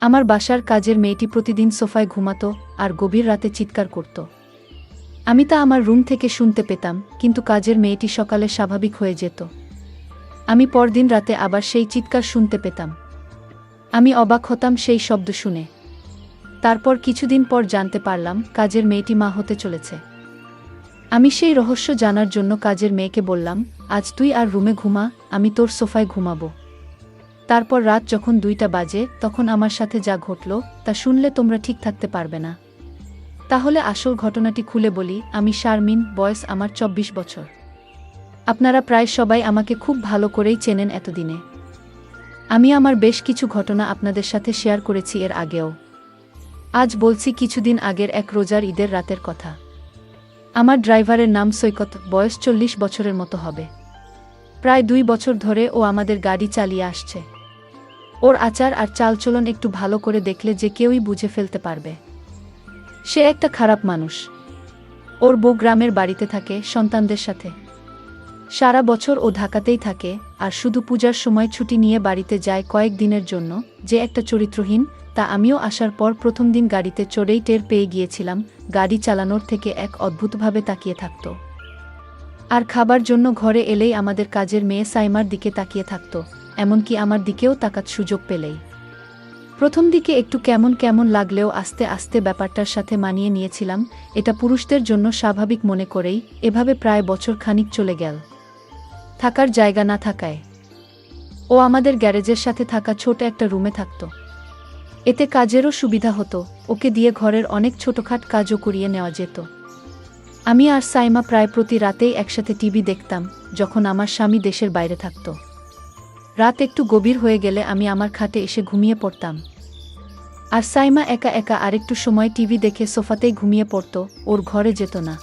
আমার বাসার কাজের মেয়েটি প্রতিদিন সোফায় ঘুমাতো আর গভীর রাতে চিৎকার করত। আমি তা আমার রুম থেকে শুনতে পেতাম, কিন্তু কাজের মেয়েটি সকালে স্বাভাবিক হয়ে যেত। আমি পরদিন রাতে আবার সেই চিৎকার শুনতে পেতাম। আমি অবাক হতাম সেই শব্দ শুনে। তারপর কিছুদিন পর জানতে পারলাম কাজের মেয়েটি মা হতে চলেছে। আমি সেই রহস্য জানার জন্য কাজের মেয়েকে বললাম, আজ তুই আর রুমে ঘুমা, আমি তোর সোফায় ঘুমাবো। তারপর রাত যখন 2টা বাজে তখন আমার সাথে যা ঘটল তা শুনলে তোমরা ঠিক থাকতে পারবে না। তাহলে আসল ঘটনাটি খুলে বলি। আমি শারমিন, বয়স আমার 24 বছর। আপনারা প্রায় সবাই আমাকে খুব ভালো করেই চেনেন এতদিনে। আমি আমার বেশ কিছু ঘটনা আপনাদের সাথে শেয়ার করেছি এর আগেও। আজ বলছি কিছুদিন আগের এক রোজার ঈদের রাতের কথা। আমার ড্রাইভারের নাম সৈকত, বয়স 40 বছরের মতো হবে। প্রায় 2 বছর ধরে ও আমাদের গাড়ি চালিয়ে আসছে। ওর আচার আর চালচলন একটু ভালো করে দেখলে যে কেউই বুঝে ফেলতে পারবে সে একটা খারাপ মানুষ। ওর বউ গ্রামের বাড়িতে থাকে সন্তানদের সাথে। সারা বছর ও ঢাকাতেই থাকে, আর শুধু পূজার সময় ছুটি নিয়ে বাড়িতে যায় কয়েক দিনের জন্য। যে একটা চরিত্রহীন তা আমিও আসার পর প্রথম দিন গাড়িতে চড়েই টের পেয়ে গিয়েছিলাম। গাড়ি চালানোর থেকে এক অদ্ভুতভাবে তাকিয়ে থাকত, আর খাবার জন্য ঘরে এলেই আমাদের কাজের মেয়ে সাইমার দিকে তাকিয়ে থাকত, এমনকি আমার দিকেও তাকাত সুযোগ পেলেই। প্রথম দিকে একটু কেমন কেমন লাগলেও আস্তে আস্তে ব্যাপারটার সাথে মানিয়ে নিয়েছিলাম। এটা পুরুষদের জন্য স্বাভাবিক মনে করেই এভাবে প্রায় বছর খানিক চলে গেল। থাকার জায়গা না থাকায় ও আমাদের গ্যারেজের সাথে থাকা ছোট একটা রুমে থাকত। এতে কাজেরও সুবিধা হতো, ওকে দিয়ে ঘরের অনেক ছোটখাট কাজও করিয়ে নেওয়া যেত। আমি আর সাইমা প্রায় প্রতি রাতেই একসাথে টিভি দেখতাম, যখন আমার স্বামী দেশের বাইরে থাকত। রাত একটু গভীর হয়ে গেলে আমি আমার খাটে এসে ঘুমিয়ে পড়তাম, আর সাইমা একা একা আরেকটু সময় টিভি দেখে সোফাতেই ঘুমিয়ে পড়ত, ওর ঘরে যেত না।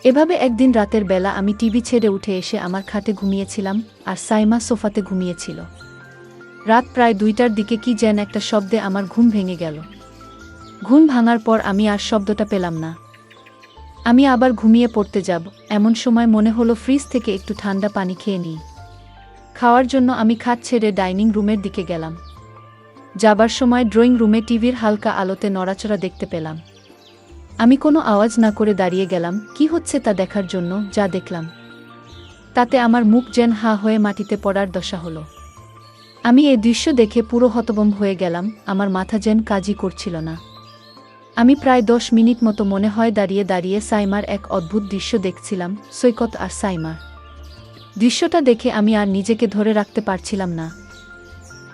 এভাবে একদিন রাতের বেলা আমি টিভি ছেড়ে উঠে এসে আমার খাটে ঘুমিয়েছিলাম, আর সাইমা সোফাতে ঘুমিয়েছিল। রাত প্রায় 2টার দিকে কি যেন একটা শব্দে আমার ঘুম ভেঙে গেল। ঘুম ভাঙার পর আমি আর শব্দটা পেলাম না। আমি আবার ঘুমিয়ে পড়তে যাব, এমন সময় মনে হলো ফ্রিজ থেকে একটু ঠান্ডা পানি খেয়ে নিই। খাওয়ার জন্য আমি খাট ছেড়ে ডাইনিং রুমের দিকে গেলাম। যাবার সময় ড্রয়িং রুমে টিভির হালকা আলোতে নড়াচড়া দেখতে পেলাম। আমি কোনো আওয়াজ না করে দাঁড়িয়ে গেলাম কি হচ্ছে তা দেখার জন্য। যা দেখলাম তাতে আমার মুখ যেন হা হয়ে মাটিতে পড়ার দশা হলো। আমি এই দৃশ্য দেখে পুরো হতভম্ব হয়ে গেলাম, আমার মাথা যেন কাজই করছিল না। আমি প্রায় 10 মিনিট মতো মনে হয় দাঁড়িয়ে দাঁড়িয়ে সাইমার এক অদ্ভুত দৃশ্য দেখছিলাম, সৈকত আর সাইমার। দৃশ্যটা দেখে আমি আর নিজেকে ধরে রাখতে পারছিলাম না।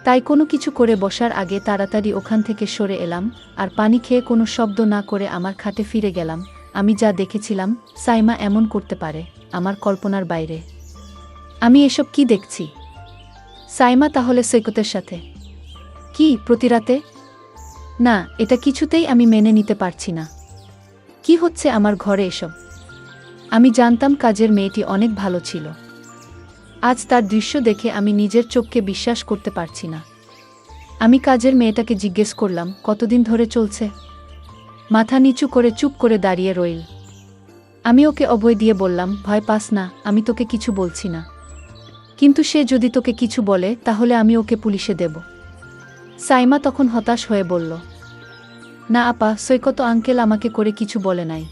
তাই কোনো কিছু করে বসার আগে তাড়াতাড়ি ওখান থেকে সরে এলাম, আর পানি খেয়ে কোনো শব্দ না করে আমার খাটে ফিরে গেলাম। আমি যা দেখেছিলাম সাইমা এমন করতে পারে, আমার কল্পনার বাইরে। আমি এসব কি দেখছি? সাইমা তাহলে সৈকতের সাথে? কি প্রতি রাতে? না, এটা কিছুতেই আমি মেনে নিতে পারছি না। কি হচ্ছে আমার ঘরে এসব? আমি জানতাম কাজের মেয়েটি অনেক ভালো ছিল। আজ তার দৃশ্য দেখে আমি নিজের চোখকে বিশ্বাস করতে পারছি না। আমি কাজের মেয়েটাকে জিজ্ঞেস করলাম, কতদিন ধরে চলছে? মাথা নিচু করে চুপ করে দাঁড়িয়ে রইল। আমি ওকে অভয় দিয়ে বললাম, ভয় পাস না, আমি তোকে কিছু বলছি না। কিন্তু সে যদি তোকে কিছু বলে তাহলে আমি ওকে পুলিশে দেব। সাইমা তখন হতাশ হয়ে বলল, না আপা, সৈকত আঙ্কেল আমাকে করে কিছু বলে নাই।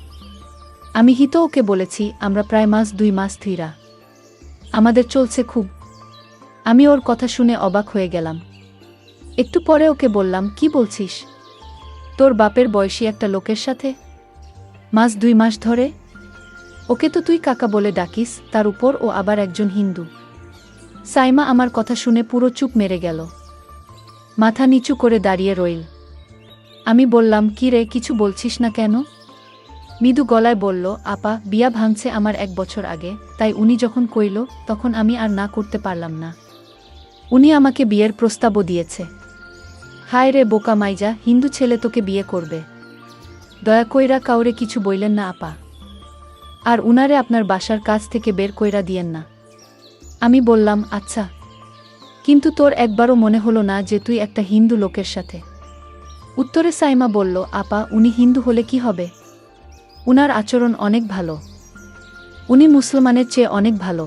আমি হিতো ওকে বলেছি, আমরা প্রায় 2 মাস ধইরা আমাদের চলছে খুব। আমি ওর কথা শুনে অবাক হয়ে গেলাম। একটু পরে ওকে বললাম, কি বলছিস? তোর বাপের বয়সী একটা লোকের সাথে 2 মাস ধরে? ওকে তো তুই কাকা বলে ডাকিস, তার উপর ও আবার একজন হিন্দু। সাইমা আমার কথা শুনে পুরো চুপ মেরে গেল, মাথা নিচু করে দাঁড়িয়ে রইল। আমি বললাম, কি রে, কিছু বলছিস না কেন? মৃদু গলায় বলল, আপা, বিয়া ভাঙছে আমার 1 বছর আগে, তাই উনি যখন কইল তখন আমি আর না করতে পারলাম না। উনি আমাকে বিয়ের প্রস্তাবও দিয়েছে। হায় রে বোকা মাইজা, হিন্দু ছেলে তোকে বিয়ে করবে? দয়া কইরা কাউরে কিছু বইলেন না আপা, আর উনারে আপনার বাসার কাছ থেকে বের কইরা দিয়েন না। আমি বললাম, আচ্ছা, কিন্তু তোর একবারও মনে হলো না যে তুই একটা হিন্দু লোকের সাথে? উত্তরে সাইমা বলল, আপা, উনি হিন্দু হলে কি হবে? উনার আচরণ অনেক ভালো। উনি মুসলমানের চেয়ে অনেক ভালো।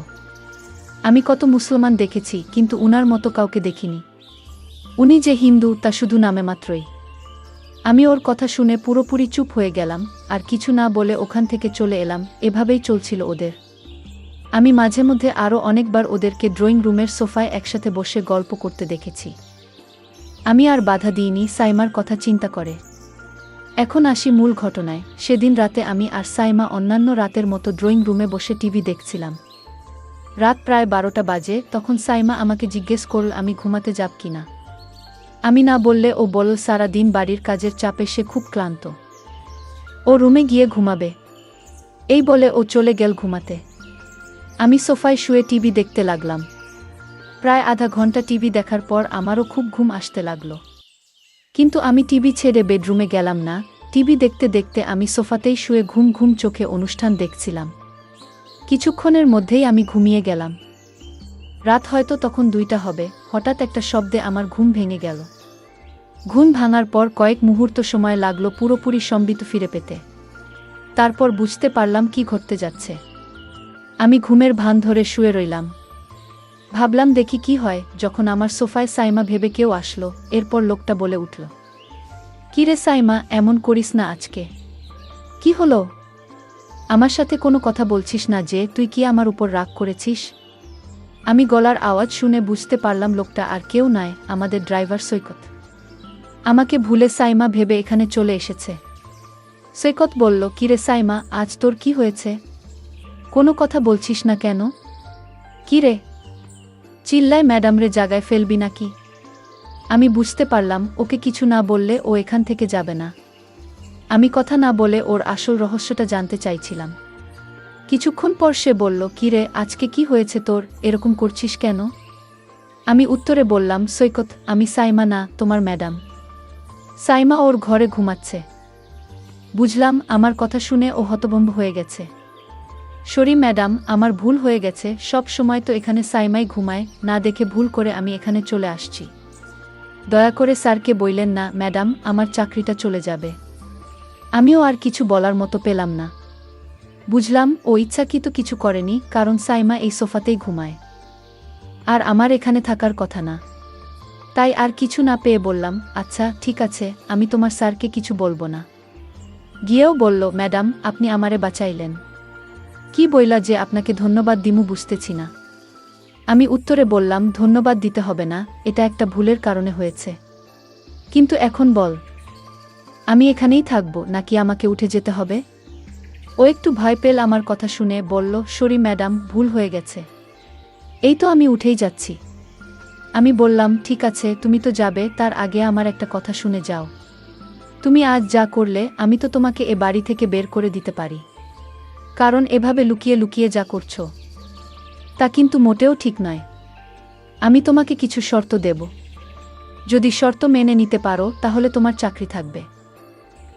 আমি কত মুসলমান দেখেছি, কিন্তু উনার মতো কাউকে দেখিনি। উনি যে হিন্দু তা শুধু নামে মাত্রই। আমি ওর কথা শুনে পুরোপুরি চুপ হয়ে গেলাম, আর কিছু না বলে ওখান থেকে চলে এলাম। এভাবেই চলছিল ওদের। আমি মাঝে মধ্যে আরও অনেকবার ওদেরকে ড্রয়িং রুমের সোফায় একসাথে বসে গল্প করতে দেখেছি। আমি আর বাধা দিইনি সাইমার কথা চিন্তা করে। এখন আসি মূল ঘটনায়। সেদিন রাতে আমি আর সাইমা অন্যান্য রাতের মতো ড্রয়িং রুমে বসে টিভি দেখছিলাম। রাত প্রায় 12টা বাজে। তখন সাইমা আমাকে জিজ্ঞেস করল আমি ঘুমাতে যাব কিনা। আমি না বললে ও বলল সারা দিন বাড়ির কাজের চাপে সে খুব ক্লান্ত, ও রুমে গিয়ে ঘুমাবে। এই বলে ও চলে গেল ঘুমাতে। আমি সোফায় শুয়ে টিভি দেখতে লাগলাম। প্রায় আধা ঘন্টা টিভি দেখার পর আমারও খুব ঘুম আসতে লাগলো। কিন্তু আমি টিভি ছেড়ে বেডরুমে গেলাম না। টিভি দেখতে দেখতে আমি সোফাতেই শুয়ে ঘুম ঘুম চোখে অনুষ্ঠান দেখছিলাম। কিছুক্ষণের মধ্যেই আমি ঘুমিয়ে গেলাম। রাত হয়তো তখন 2টা হবে। হঠাৎ একটা শব্দে আমার ঘুম ভেঙে গেল। ঘুম ভাঙার পর কয়েক মুহূর্ত সময় লাগলো পুরোপুরি সম্বিত ফিরে পেতে। তারপর বুঝতে পারলাম কি ঘটতে যাচ্ছে। আমি ঘুমের ভান ধরে শুয়ে রইলাম। ভাবলাম দেখি কি হয়। যখন আমার সোফায় সাইমা ভেবে কেউ আসলো। এরপর লোকটা বলে উঠল, কি রে সাইমা, এমন করিস না আজকে। কি হলো? আমার সাথে কোনো কথা বলছিস না যে? তুই কি আমার উপর রাগ করেছিস? আমি গলার আওয়াজ শুনে বুঝতে পারলাম লোকটা আর কেউ নয়, আমাদের ড্রাইভার সৈকত। আমাকে ভুলে সাইমা ভেবে এখানে চলে এসেছে। সৈকত বলল, কি রে সাইমা, আজ তোর কি হয়েছে? কোনো কথা বলছিস না কেন? কি রে? চিল্লায় ম্যাডামরে জাগায় ফেলবি নাকি? আমি বুঝতে পারলাম ওকে কিছু না বললে ও এখান থেকে যাবে না। আমি কথা না বলে ওর আসল রহস্যটা জানতে চাইছিলাম। কিছুক্ষণ পর সে বলল, কি রে, আজকে কি হয়েছে তোর, এরকম করছিস কেন? আমি উত্তরে বললাম, সৈকত, আমি সাইমা না, তোমার ম্যাডাম। সাইমা ওর ঘরে ঘুমাচ্ছে। বুঝলাম আমার কথা শুনে ও হতভম্ব হয়ে গেছে। সরি ম্যাডাম, আমার ভুল হয়ে গেছে। সব সময় তো এখানে সাইমাই ঘুমায়, না দেখে ভুল করে আমি এখানে চলে আসছি। দয়া করে স্যারকে বললেন না ম্যাডাম, আমার চাকরিটা চলে যাবে। আমিও আর কিছু বলার মতো পেলাম না। বুঝলাম ও ইচ্ছাকৃত কিছু করেনি, কারণ সাইমা এই সোফাতেই ঘুমায়, আর আমার এখানে থাকার কথা না। তাই আর কিছু না পেয়ে বললাম, আচ্ছা ঠিক আছে, আমি তোমার স্যারকে কিছু বলবো না। গিয়েও বলল, ম্যাডাম, আপনি আমারে বাঁচাইলেন। কি বইলা যে আপনাকে ধন্যবাদ দিমু বুঝতেছি না। আমি উত্তরে বললাম, ধন্যবাদ দিতে হবে না, এটা একটা ভুলের কারণে হয়েছে। কিন্তু এখন বল, আমি এখানেই থাকবো নাকি আমাকে উঠে যেতে হবে? ও একটু ভয় পেল আমার কথা শুনে, বলল, সরি ম্যাডাম, ভুল হয়ে গেছে। এই তো আমি উঠেই যাচ্ছি। আমি বললাম, ঠিক আছে, তুমি তো যাবে, তার আগে আমার একটা কথা শুনে যাও। তুমি আজ যা করলে, আমি তো তোমাকে এ বাড়ি থেকে বের করে দিতে পারি। কারণ এভাবে লুকিয়ে লুকিয়ে যা করছো, তা কিন্তু মোটেও ঠিক নয়। আমি তোমাকে কিছু শর্ত দেব। যদি শর্ত মেনে নিতে পারো তাহলে তোমার চাকরি থাকবে।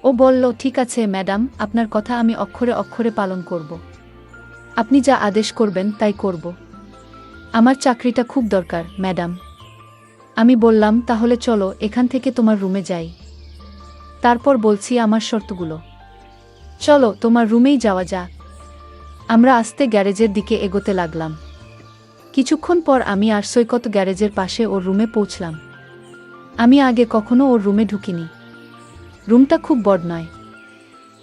ও বলল, ঠিক আছে ম্যাডাম, আপনার কথা আমি অক্ষরে অক্ষরে পালন করব। আপনি যা আদেশ করবেন তাই করব। আমার চাকরিটা খুব দরকার ম্যাডাম। আমি বললাম, তাহলে চলো এখান থেকে তোমার রুমে যাই। তারপর বলছি আমার শর্তগুলো। চলো তোমার রুমেই যাওয়া যাক। আমরা আস্তে গ্যারেজের দিকে এগোতে লাগলাম। কিছুক্ষণ পর আমি আর সৈকত গ্যারেজের পাশে ওর রুমে পৌঁছলাম। আমি আগে কখনো ওর রুমে ঢুকিনি। রুমটা খুব বড় নয়।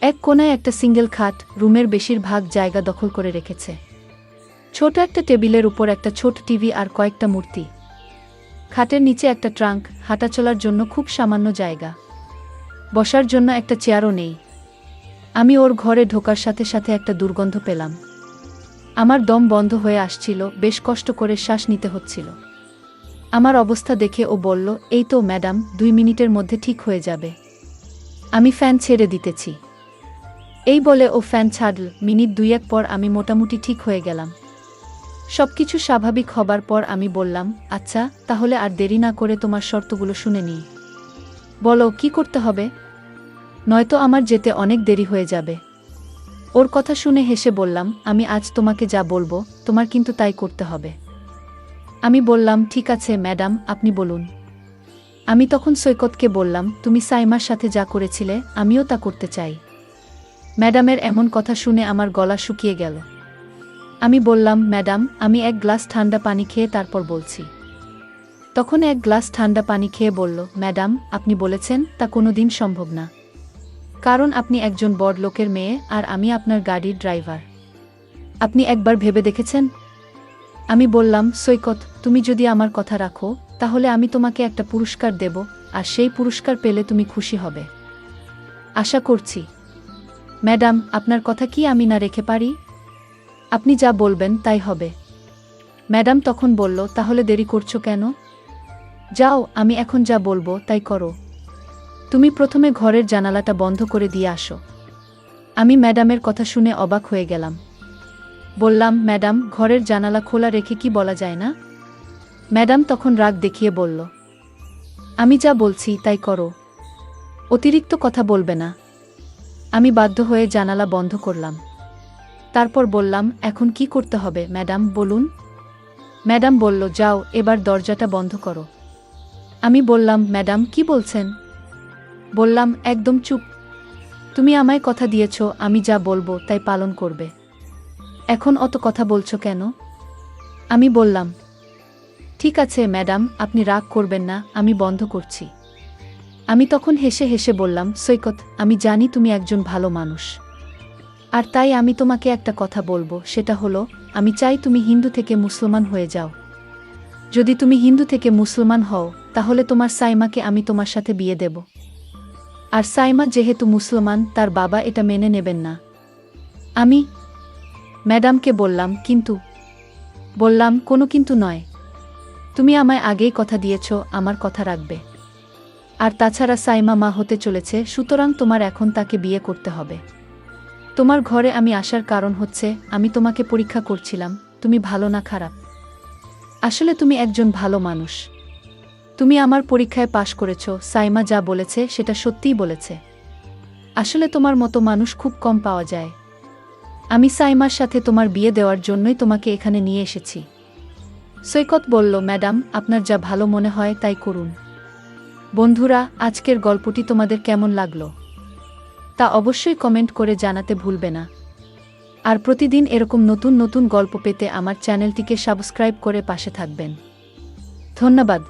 এক কোণায় একটা সিঙ্গেল খাট রুমের বেশিরভাগ জায়গা দখল করে রেখেছে। ছোট একটা টেবিলের উপর একটা ছোট টিভি আর কয়েকটা মূর্তি। খাটের নিচে একটা ট্রাঙ্ক, হাঁটাচলার জন্য খুব সামান্য জায়গা। বসার জন্য একটা চেয়ারও নেই। আমি ওর ঘরে ঢোকার সাথে সাথে একটা দুর্গন্ধ পেলাম। আমার দম বন্ধ হয়ে আসছিল, বেশ কষ্ট করে শ্বাস নিতে হচ্ছিল। আমার অবস্থা দেখে ও বলল, এই তো ম্যাডাম, 2 মিনিটের মধ্যে ঠিক হয়ে যাবে। আমি ফ্যান ছেড়ে দিতেছি। এই বলে ও ফ্যান ছাড়ল। মিনিট 2 পর আমি মোটামুটি ঠিক হয়ে গেলাম। সবকিছু স্বাভাবিক হবার পর আমি বললাম, আচ্ছা তাহলে আর দেরি না করে তোমার শর্তগুলো শুনে নিই। বলো কি করতে হবে, নয়তো আমার যেতে অনেক দেরি হয়ে যাবে। ওর কথা শুনে হেসে বললাম, আমি আজ তোমাকে যা বলবো তোমার কিন্তু তাই করতে হবে। আমি বললাম, ঠিক আছে ম্যাডাম, আপনি বলুন। আমি তখন সৈকতকে বললাম, তুমি সাইমার সাথে যা করেছিলে আমিও তা করতে চাই। ম্যাডামের এমন কথা শুনে আমার গলা শুকিয়ে গেল। আমি বললাম, ম্যাডাম, আমি 1 গ্লাস ঠান্ডা পানি খেয়ে তারপর বলছি। তখন এক গ্লাস ঠান্ডা পানি খেয়ে বলল, ম্যাডাম, আপনি বলেছেন তা কোনোদিন সম্ভব না। কারণ আপনি একজন বড় লোকের মেয়ে আর আমি আপনার গাড়ির ড্রাইভার। আপনি একবার ভেবে দেখেছেন? আমি বললাম, সৈকত, তুমি যদি আমার কথা রাখো তাহলে আমি তোমাকে একটা পুরস্কার দেব, আর সেই পুরস্কার পেলে তুমি খুশি হবে। আশা করছি। ম্যাডাম, আপনার কথা কি আমি না রেখে পারি? আপনি যা বলবেন তাই হবে। ম্যাডাম তখন বলল, তাহলে দেরি করছো কেন? যাও, আমি এখন যা বলবো তাই করো। তুমি প্রথমে ঘরের জানালাটা বন্ধ করে দিয়ে আসো। আমি ম্যাডামের কথা শুনে অবাক হয়ে গেলাম। বললাম, ম্যাডাম, ঘরের জানালা খোলা রেখে কি বলা যায় না? ম্যাডাম তখন রাগ দেখিয়ে বলল, আমি যা বলছি তাই করো, অতিরিক্ত কথা বলবে না। আমি বাধ্য হয়ে জানালা বন্ধ করলাম। তারপর বললাম, এখন কি করতে হবে ম্যাডাম বলুন? ম্যাডাম বলল, যাও, এবার দরজাটা বন্ধ করো। আমি বললাম, ম্যাডাম কি বলছেন? বললাম, একদম চুপ। তুমি আমায় কথা দিয়েছ আমি যা বলবো তাই পালন করবে। এখন অত কথা বলছো কেন? আমি বললাম, ঠিক আছে ম্যাডাম, আপনি রাগ করবেন না, আমি বন্ধ করছি। আমি তখন হেসে হেসে বললাম, সৈকত, আমি জানি তুমি একজন ভালো মানুষ, আর তাই আমি তোমাকে একটা কথা বলবো, সেটা হলো, আমি চাই তুমি হিন্দু থেকে মুসলমান হয়ে যাও। যদি তুমি হিন্দু থেকে মুসলমান হও তাহলে তোমার সাইমাকে আমি তোমার সাথে বিয়ে দেব। আর সাইমা যেহেতু মুসলমান, তার বাবা এটা মেনে নেবেন না। আমি ম্যাডামকে বললাম, কিন্তু? বললাম, কোনো কিন্তু নয়। তুমি আমায় আগেই কথা দিয়েছ আমার কথা রাখবে। আর তাছাড়া সাইমা মা হতে চলেছে, সুতরাং তোমার এখন তাকে বিয়ে করতে হবে। তোমার ঘরে আমি আসার কারণ হচ্ছে, আমি তোমাকে পরীক্ষা করছিলাম তুমি ভালো না খারাপ। আসলে তুমি একজন ভালো মানুষ। তুমি আমার পরীক্ষায় পাশ করেছ, সাইমা যা বলেছে সেটা সত্যিই বলেছে। আসলে তোমার মতো মানুষ খুব কম পাওয়া যায়। আমি সাইমার সাথে তোমার বিয়ে দেওয়ার জন্যই তোমাকে এখানে নিয়ে এসেছি। সৈকত বলল, ম্যাডাম, আপনার যা ভালো মনে হয় তাই করুন। বন্ধুরা, আজকের গল্পটি তোমাদের কেমন লাগলো তা অবশ্যই কমেন্ট করে জানাতে ভুলবে না। আর প্রতিদিন এরকম নতুন নতুন গল্প পেতে আমার চ্যানেলটিকে সাবস্ক্রাইব করে পাশে থাকবেন। ধন্যবাদ।